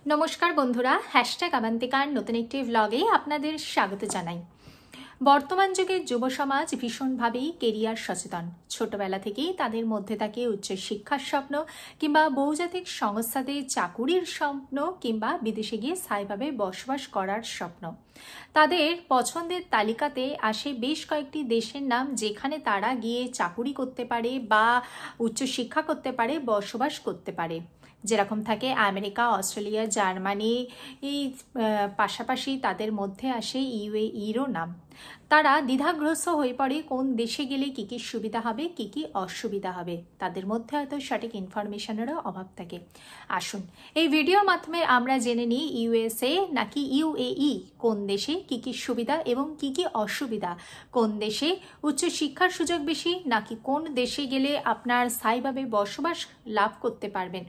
नमस्कार बंधुरा हैशटैग आवान्तिकार नतून एकटी व्लगे आपनादेर स्वागत जानाई। बर्तमान जुगे युव समाज भीषणभावेई केरियार सचेतन। छोटोबेला थेकेई तादेर मध्य थाके उच्च शिक्षार स्वप्न किंबा बहुजातिक संस्थाते चाकुरिर स्वप्न किंबा विदेशे गिये स्थायीभावे बसबास करार स्वप्न। तादेर पछंदेर तालिकाते आसे बेश कयेकटी देशेर नाम जेखाने तारा गिये चाकुरि करते पारे बा उच्च शिक्षा करते पारे बसबास करते पारे। जेरकम थाके आमेरिका, अस्ट्रेलिया, जार्मानी पाशापाशी तादेर मध्य आसे यूएईरो नाम। तारा द्विधाग्रस्त हये पड़े कोन देशे गेले की सुविधा हबे की असुविधा हबे। तादेर मध्य हयतो सठिक इनफरमेशनेरो अभाव थाके। आसुन एई भिडियोर माध्यमे आमरा जेने निई यूएसए नाकि यूएई कोन देशे की सुविधा एबं की असुविधा, कोन देशे उच्च शिक्षार सुयोग बेशी नाकि कोन देशे गेले आपनार स्थायीभावे बसबास लाभ करते पारबेन।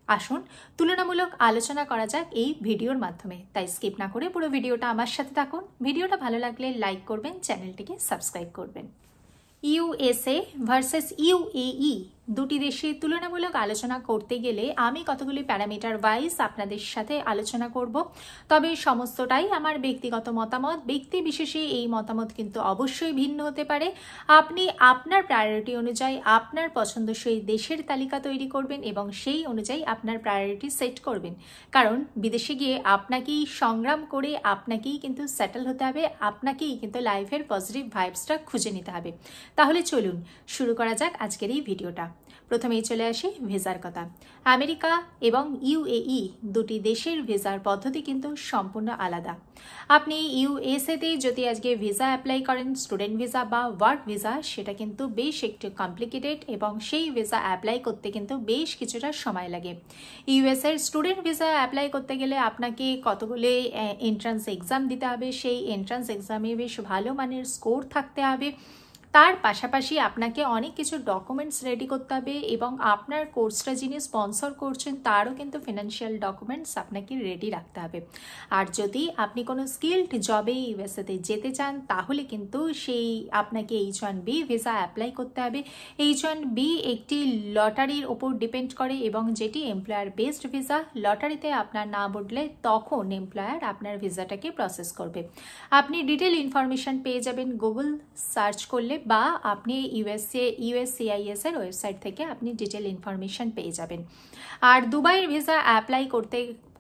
आसुन तुलनामूलक आलोचना करा जाक এই ভিডিওর মাধ্যমে। তাই স্কিপ না করে পুরো ভিডিওটা আমার সাথে থাকুন। ভিডিওটা ভালো লাগলে লাইক করবেন, চ্যানেলটিকে সাবস্ক্রাইব করবেন। ইউএসএ ভার্সেস ইউএই দুটি দেশের তুলনামূলক আলোচনা করতে গেলে আমি কতগুলি প্যারামিটার ওয়াইজ আপনাদের সাথে আলোচনা করব। তবে সমস্তটাই আমার ব্যক্তিগত মতামত, ব্যক্তি বিশেষে এই মতামত কিন্তু অবশ্যই ভিন্ন হতে পারে। আপনি আপনার প্রায়োরিটি অনুযায়ী আপনার পছন্দসই দেশের তালিকা তৈরি করবেন এবং সেই অনুযায়ী আপনার প্রায়োরিটি সেট করবেন। কারণ বিদেশে গিয়ে আপনাকেই সংগ্রাম করে আপনাকেই কিন্তু সেটেল হতে হবে, আপনাকেই কিন্তু লাইফের পজিটিভ ভাইবসটা খুঁজে নিতে হবে। তাহলে চলুন শুরু করা যাক আজকের এই ভিডিওটা। প্রথমেই চলে আসি ভিসার কথা। আমেরিকা এবং ইউএই দুটি দেশের ভিসার পদ্ধতি কিন্তু সম্পূর্ণ আলাদা। আপনি ইউএসএতে যদি আজকে ভিসা অ্যাপ্লাই করেন, স্টুডেন্ট ভিসা বা ওয়ার্ক ভিসা, সেটা কিন্তু বেশ একটু কমপ্লিকেটেড এবং সেই ভিসা অ্যাপ্লাই করতে কিন্তু বেশ কিছুটা সময় লাগে। ইউএসএর স্টুডেন্ট ভিসা অ্যাপ্লাই করতে গেলে আপনাকে কতগুলো এন্ট্রান্স এক্সাম দিতে হবে, সেই এন্ট্রান্স এক্সামে বেশ ভালো মানের স্কোর থাকতে হবে। তার পাশাপাশি আপনাকে অনেক কিছু ডকুমেন্টস রেডি করতে হবে এবং আপনার কোর্সটা যিনি স্পন্সর করছেন তারও কিন্তু ফিনান্সিয়াল ডকুমেন্টস আপনাকে রেডি রাখতে হবে। আর যদি আপনি কোনো স্কিলড জবে ইউএসএতে যেতে চান তাহলে কিন্তু সেই আপনাকে H1B ভিসা অ্যাপ্লাই করতে হবে। H1B একটি লটারির ওপর ডিপেন্ড করে এবং যেটি এমপ্লয়ার বেসড ভিসা। লটারিতে আপনার না বদলে তখন এমপ্লয়ার আপনার ভিসাটাকে প্রসেস করবে। আপনি ডিটেল ইনফরমেশন পেয়ে যাবেন গুগল সার্চ করলে বা আপনি ইউএসসিআইএস এর ওয়েবসাইট থেকে আপনি ডিটেল ইনফরমেশন পেয়ে যাবেন। আর দুবাইয়ের ভিসা অ্যাপ্লাই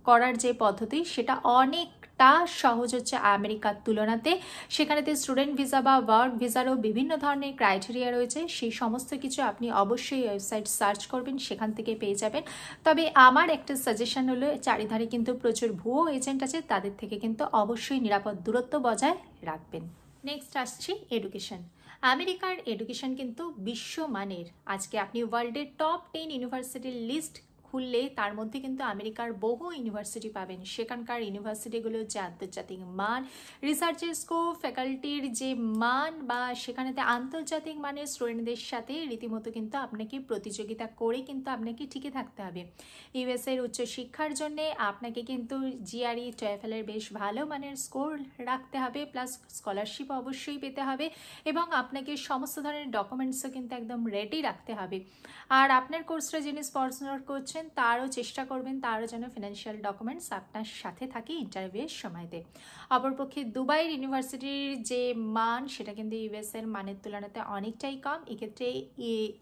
করার যে পদ্ধতি সেটা অনেকটা সহজ হচ্ছে আমেরিকার তুলনাতে। সেখানেতে স্টুডেন্ট ভিসা বা ওয়ার্ক ভিসারও বিভিন্ন ধরনের ক্রাইটেরিয়া রয়েছে। সেই সমস্ত কিছু আপনি অবশ্যই ওয়েবসাইট সার্চ করবেন, সেখান থেকে পেয়ে যাবেন। তবে আমার একটা সাজেশন হলো চারিধারে কিন্তু প্রচুর ভুয়ো এজেন্ট আছে, তাদের থেকে কিন্তু অবশ্যই নিরাপদ দূরত্ব বজায় রাখবেন। নেক্সট আসছি এডুকেশন। আমেরিকার এডুকেশন কিন্তু বিশ্বমানের। আজকে আপনি ওয়ার্ল্ডের টপ 10 ইউনিভার্সিটির লিস্ট খুললে তার মধ্যে কিন্তু আমেরিকার বহু ইউনিভার্সিটি পাবেন। সেখানকার ইউনিভার্সিটিগুলোর যে আন্তর্জাতিক মান, রিসার্চের স্কোপ, ফ্যাকাল্টির যে মান বা সেখানেতে আন্তর্জাতিক মানের স্টুডেন্টদের সাথে রীতিমতো কিন্তু আপনাকে প্রতিযোগিতা করে কিন্তু আপনাকে টিকে থাকতে হবে। ইউএসএর উচ্চশিক্ষার জন্যে আপনাকে কিন্তু জিআরই টয়েফেলের বেশ ভালো মানের স্কোর রাখতে হবে, প্লাস স্কলারশিপ অবশ্যই পেতে হবে এবং আপনাকে সমস্ত ধরনের ডকুমেন্টসও কিন্তু একদম রেডি রাখতে হবে। আর আপনার কোর্সটা যিনি স্পন্সর করছেন তারও চেষ্টা করবেন তারও যেন ফিনান্সিয়াল ডকুমেন্টস আপনার সাথে থাকে ইন্টারভিউয়ের সময়তে। অপরপক্ষে দুবাইয়ের ইউনিভার্সিটির যে মান সেটা কিন্তু ইউএসএর মানের তুলনাতে অনেকটাই কম। এক্ষেত্রে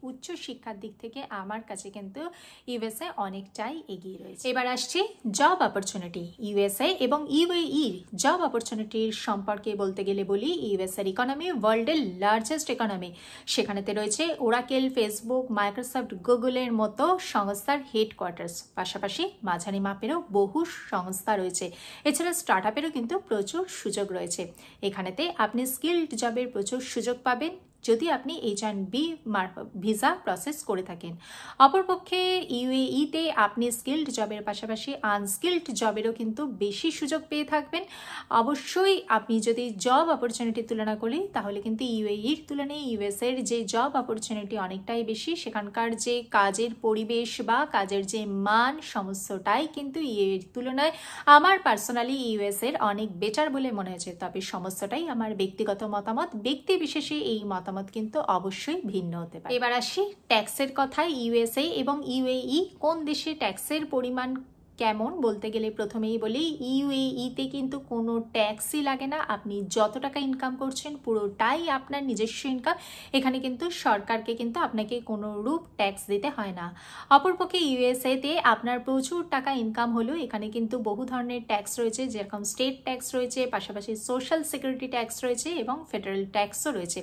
উচ্চ শিক্ষার দিক থেকে আমার কাছে কিন্তু ইউএসএ অনেকটাই এগিয়ে রয়েছে। এবার আসছি জব অপরচুনিটি। ইউএসএ এবং ইউএইর জব অপরচুনিটির সম্পর্কে বলতে গেলে বলি, ইউএসএর ইকোনমি ওয়ার্ল্ডের লার্জেস্ট ইকোনমি। সেখানেতে রয়েছে ওরাকেল, ফেসবুক, মাইক্রোসফট, গুগলের মতো সংস্থার হেডকোয়ার্টার্স। পাশাপাশি মাঝারি মাপেরও বহু সংস্থা রয়েছে। এছাড়া স্টার্ট আপেরও কিন্তু প্রচুর সুযোগ রয়েছে। এখানেতে আপনি স্কিলড জবের প্রচুর সুযোগ পাবেন যদি আপনি H1B ভিসা প্রসেস করে থাকেন। অপরপক্ষে ইউএইতে আপনি স্কিলড জবের পাশাপাশি আনস্কিলড জবেরও কিন্তু বেশি সুযোগ পেয়ে থাকবেন। অবশ্যই আপনি যদি জব অপরচুনিটির তুলনা করি তাহলে কিন্তু ইউএইর তুলনায় ইউএসএর যে জব অপরচুনিটি অনেকটাই বেশি। সেখানকার যে কাজের পরিবেশ বা কাজের যে মান সমস্তটাই কিন্তু ইউএইর তুলনায় আমার পার্সোনালি ইউএসএর অনেক বেটার বলে মনে হয়েছে। তবে সমস্তটাই আমার ব্যক্তিগত মতামত, ব্যক্তি বিশেষে এই মতামত কিন্তু অবশ্যই ভিন্ন হতে পারে। এবার আসি ট্যাক্সের কথায়। ইউএসএ এবং ইউএই কোন দেশে ট্যাক্সের পরিমাণ কেমন বলতে গেলে প্রথমেই বলি, ইউএইতে কিন্তু কোনো ট্যাক্সই লাগে না। আপনি যত টাকা ইনকাম করছেন পুরোটাই আপনার নিজস্ব ইনকাম। এখানে কিন্তু সরকারকে কিন্তু আপনাকে কোনো রূপ ট্যাক্স দিতে হয় না। অপরপক্ষে ইউএসএতে আপনার প্রচুর টাকা ইনকাম হলেও এখানে কিন্তু বহু ধরনের ট্যাক্স রয়েছে, যেরকম স্টেট ট্যাক্স রয়েছে, পাশাপাশি সোশ্যাল সিকিউরিটি ট্যাক্স রয়েছে এবং ফেডারেল ট্যাক্সও রয়েছে।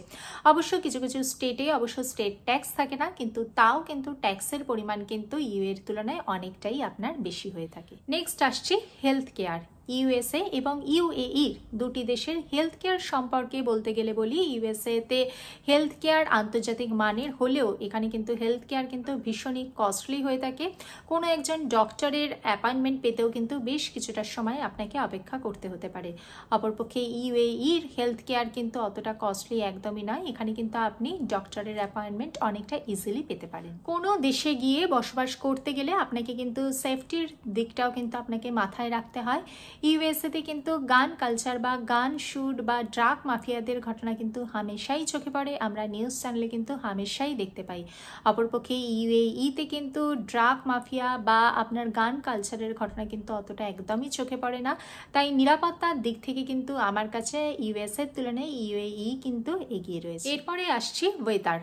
অবশ্য কিছু কিছু স্টেটে অবশ্য স্টেট ট্যাক্স থাকে না, কিন্তু তাও কিন্তু ট্যাক্সের পরিমাণ কিন্তু ইউএর তুলনায় অনেকটাই আপনার বেশি হয়ে থাকে। নেক্সট আসছে হেলথ কেয়ার। ইউএসএ এবং ইউএইর দুটি দেশের হেলথ কেয়ার সম্পর্কে বলতে গেলে বলি, ইউএসএতে হেলথ কেয়ার আন্তর্জাতিক মানের হলেও এখানে কিন্তু হেলথ কেয়ার কিন্তু ভীষণই কস্টলি হয়ে থাকে। কোনো একজন ডক্টরের অ্যাপয়েন্টমেন্ট পেতেও কিন্তু বেশ কিছুটা সময় আপনাকে অপেক্ষা করতে হতে পারে। অপরপক্ষে ইউএইর হেলথ কেয়ার কিন্তু অতটা কস্টলি একদমই নয়। এখানে কিন্তু আপনি ডক্টরের অ্যাপয়েন্টমেন্ট অনেকটা ইজিলি পেতে পারেন। কোনো দেশে গিয়ে বসবাস করতে গেলে আপনাকে কিন্তু সেফটির দিকটাও কিন্তু আপনাকে মাথায় রাখতে হয়। ইউএসএতে কিন্তু গান কালচার বা গান শুট বা ড্রাগ মাফিয়াদের ঘটনা কিন্তু হামেশাই চোখে পড়ে, আমরা নিউজ চ্যানেলে কিন্তু হামেশাই দেখতে পাই। অপরপক্ষে ইউএইতে কিন্তু ড্রাগ মাফিয়া বা আপনার গান কালচারের ঘটনা কিন্তু অতটা একদমই চোখে পড়ে না। তাই নিরাপত্তার দিক থেকে কিন্তু আমার কাছে ইউএসএর তুলনায় ইউএই কিন্তু এগিয়ে রয়েছে। এরপরে আসছি ওয়েদার।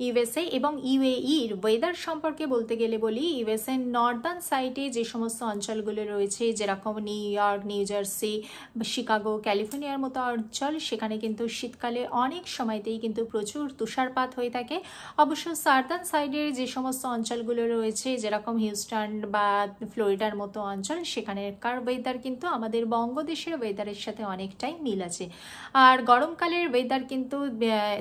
ইউএসএ এবং ইউএইর ওয়েদার সম্পর্কে বলতে গেলে বলি, ইউএসএ নর্দার্ন সাইডে যে সমস্ত অঞ্চলগুলো রয়েছে, যেরকম new York, new jersey, Chicago, ক্যালিফোর্নিয়ার মতো অঞ্চল, সেখানে কিন্তু শীতকালে অনেক সময়তেই কিন্তু প্রচুর তুষারপাত হয়ে থাকে। অবশ্য সাউদার্ন সাইডের যে সমস্ত অঞ্চলগুলো রয়েছে, যেরকম হিউস্টন বা ফ্লোরিডার মতো অঞ্চল, সেখানেকার ওয়েদার কিন্তু আমাদের বঙ্গদেশের ওয়েদারের সাথে অনেকটাই মিল আছে। আর গরমকালের ওয়েদার কিন্তু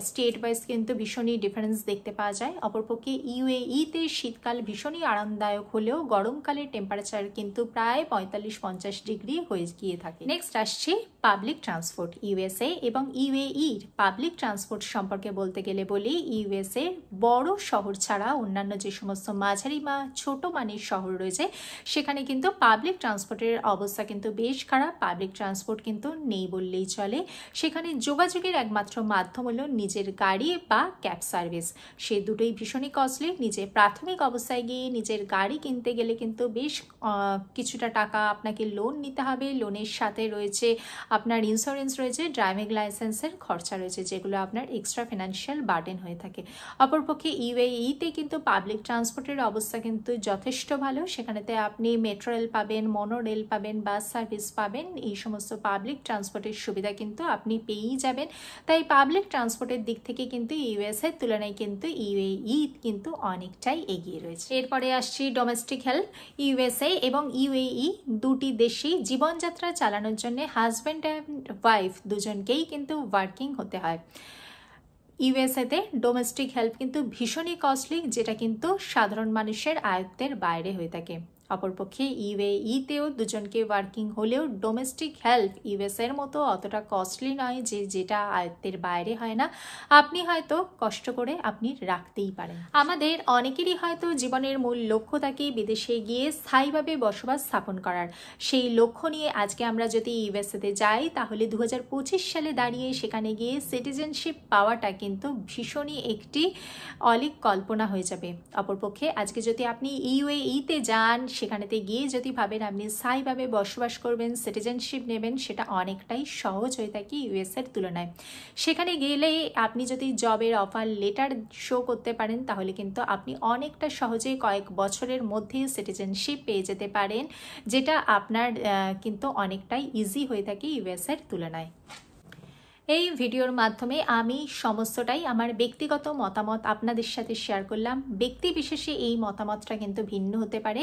স্টেট ওয়াইজ কিন্তু ভীষণই ডিফারেন্স দেখতে পাওয়া যায়। অপরপক্ষে ইউএইতে শীতকাল ভীষণই আরামদায়ক হলেও গরমকালের টেম্পারেচার কিন্তু প্রায় 45-50 ডিগ্রি হয়ে গিয়ে থাকে। নেক্সট আসছে পাবলিক ট্রান্সপোর্ট। ইউএসএ এবং ইউএইর পাবলিক ট্রান্সপোর্ট সম্পর্কে বলতে গেলে বলি, ইউএসএ বড় শহর ছাড়া অন্যান্য যে সমস্ত মাঝারি বা ছোট মানের শহর রয়েছে, সেখানে কিন্তু পাবলিক ট্রান্সপোর্টের অবস্থা কিন্তু বেশ খারাপ। পাবলিক ট্রান্সপোর্ট কিন্তু নেই বললেই চলে। সেখানে যোগাযোগের একমাত্র মাধ্যম হলো নিজের গাড়ি বা ক্যাব সার্ভিস। সে দুটোই ভীষণই কস্টলি। নিজে প্রাথমিক অবস্থায় গিয়ে নিজের গাড়ি কিনতে গেলে কিন্তু বেশ কিছুটা টাকা আপনাকে লোন নিতে হবে। লোনের সাথে রয়েছে আপনার ইন্স্যুরেন্স রয়েছে, ড্রাইভিং লাইসেন্সের খরচা রয়েছে, যেগুলো আপনার এক্সট্রা ফিনান্সিয়াল বার্ডেন হয়ে থাকে। অপরপক্ষে ইউএইতে কিন্তু পাবলিক ট্রান্সপোর্টের অবস্থা কিন্তু যথেষ্ট ভালো। সেখানেতে আপনি মেট্রো রেল পাবেন, মনো রেল পাবেন, বাস সার্ভিস পাবেন। এই সমস্ত পাবলিক ট্রান্সপোর্টের সুবিধা কিন্তু আপনি পেয়েই যাবেন। তাই পাবলিক ট্রান্সপোর্টের দিক থেকে কিন্তু ইউএসএর তুলনায় কিন্তু ইউএই কিন্তু অনেকটাই এগিয়ে রয়েছে। এরপরে আসছি ডোমেস্টিক হেল্প। ইউএসএ এবং ইউএই দুটি দেশেই জীবনযাত্রা চালানোর জন্য হাজব্যান্ড অ্যান্ড ওয়াইফ দুজনকেই কিন্তু ওয়ার্কিং হতে হয়। ইউএসএতে ডোমেস্টিক হেল্প কিন্তু ভীষণই কস্টলি, যেটা কিন্তু সাধারণ মানুষের আয়ত্তের বাইরে হয়ে থাকে। অপরপক্ষে ইউএইতেও দুজনকে ওয়ার্কিং হলেও ডোমেস্টিক হেল্প ইউএসএর মতো অতটা কস্টলি নয়, যেটা আয়ত্তের বাইরে হয় না। আপনি হয়তো কষ্ট করে আপনি রাখতেই পারেন। আমাদের অনেকেরই হয়তো জীবনের মূল লক্ষ্য থাকে বিদেশে গিয়ে স্থায়ীভাবে বসবাস স্থাপন করার। সেই লক্ষ্য নিয়ে আজকে আমরা যদি ইউএসএতে যাই, তাহলে 2025 সালে দাঁড়িয়ে সেখানে গিয়ে সিটিজেনশিপ পাওয়াটা কিন্তু ভীষণই একটি অলীক কল্পনা হয়ে যাবে। অপরপক্ষে আজকে যদি আপনি ইউএইতে যান, সেখানেতে গিয়ে যদি ভাবেন আপনি স্থায়ীভাবে বসবাস করবেন, সিটিজেনশিপ নেবেন, সেটা অনেকটাই সহজ হয়ে থাকে ইউএসএর তুলনায়। সেখানে গেলে আপনি যদি জবের অফার লেটার শো করতে পারেন, তাহলে কিন্তু আপনি অনেকটা সহজে কয়েক বছরের মধ্যে সিটিজেনশিপ পেয়ে যেতে পারেন, যেটা আপনার কিন্তু অনেকটাই ইজি হয়ে থাকে ইউএসএর তুলনায়। এই ভিডিওর মাধ্যমে আমি সমস্তটাই আমার ব্যক্তিগত মতামত আপনাদের সাথে শেয়ার করলাম। ব্যক্তি বিশেষে এই মতামতটা কিন্তু ভিন্ন হতে পারে।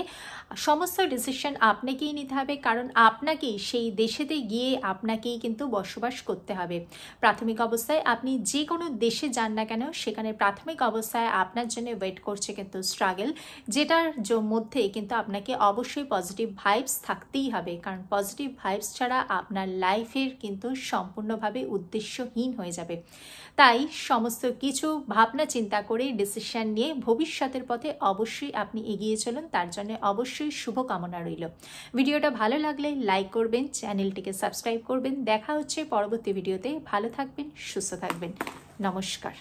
সমস্ত ডিসিশন আপনাকেই নিতে হবে, কারণ আপনাকেই সেই দেশেতে গিয়ে আপনাকেই কিন্তু বসবাস করতে হবে। প্রাথমিক অবস্থায় আপনি যে কোনো দেশে যান না কেন, সেখানে প্রাথমিক অবস্থায় আপনার জন্য ওয়েট করছে কিন্তু স্ট্রাগল, যেটার মধ্যে কিন্তু আপনাকে অবশ্যই পজিটিভ ভাইবস থাকতেই হবে, কারণ পজিটিভ ভাইবস ছাড়া আপনার লাইফের কিন্তু সম্পূর্ণভাবে উদ্দেশ্যহীন হয়ে যাবে। তাই সমস্ত কিছু ভাবনা চিন্তা করে ডিসিশন নিয়ে ভবিষ্যতের পথে অবশ্যই আপনি এগিয়ে চলুন, তার জন্য অবশ্যই শুভকামনা রইল। ভিডিওটা ভালো লাগলে লাইক করবেন, চ্যানেলটিকে সাবস্ক্রাইব করবেন। দেখা হচ্ছে পরবর্তী ভিডিওতে। ভালো থাকবেন, সুস্থ থাকবেন। নমস্কার।